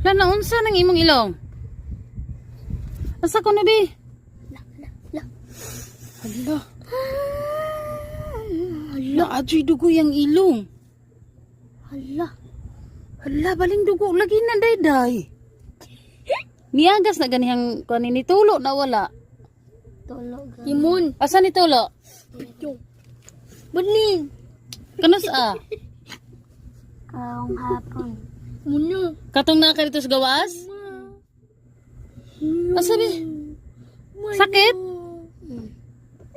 La naunsa nang imong ilong? Asa ko na bi? Hala. Hala, ajoy dugo yang ilong. Hala, baling dugo lagi na dayday. Niagas na ganihang kanin ni tulo na wala. Imun. Asa ni tulo? Bening. Kanus a? Kaong hapon. Muna. Katong na ka dito sa gawas? Asa bi? Sakit?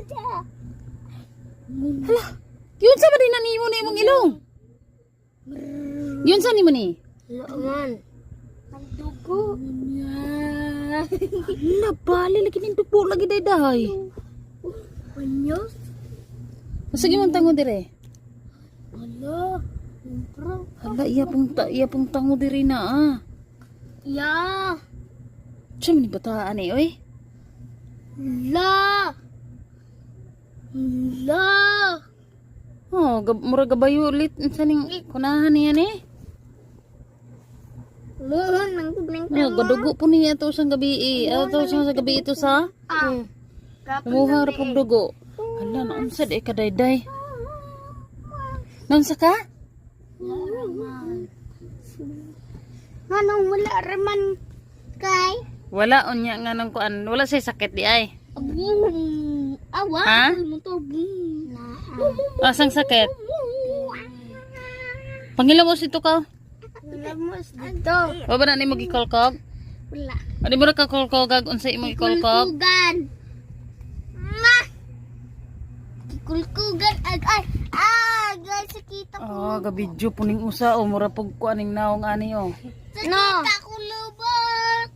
Hala. Yun sa ba din nanimo na imong ilong? Yun sa ni mo ni? Laman. Ang dugo. Hala, bali lagi ning dugo lagi dayday. Anyos. Sige man tango dire. Hala. Hala, iya pong tango diri na ah. Ya. Siya man ni bataan eh, oy. La. La. Oh, mura gabayo ulit sa ning kunahan niya ni. Mohon nang kubleng Oh, gadugo po niya to sa gabi eh. Ato sa gabi ito sa. Kumuha ra pug dugo. Hala, naunsad eh kadayday. Naunsa ka? Anong wala raman kay? Wala unya nga nang kuan. Wala say sakit di ay. Abung. Awa. Ha? Mo to. Asang sakit? Pangilamos ito ka. Lamos dito. Wa ba na nimo gikolkog? Wala. Adi mo ra ka kolkog unsa imong ikolkog? Kulkugan. Ma. Kulkugan ay. Guys, sakita ko. Oh, gabidyo puning usa o mura pug kuaning naong ani o. Sakita ko lubot.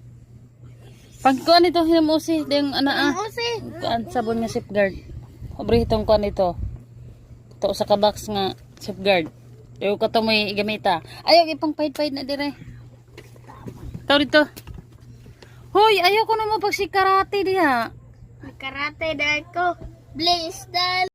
Pag kuan ito hinamusi ding ana ah. Usi. Kuan sabon nga safeguard. Obre itong kuan ito. Ito sa kabox nga safeguard. Ayaw ka ito may igamita. Ayaw ipang pahid-pahid na dire. Ikaw dito. Hoy, ayaw ko na mapagsikarate diha. Karate dahil ko. Blaze dahil.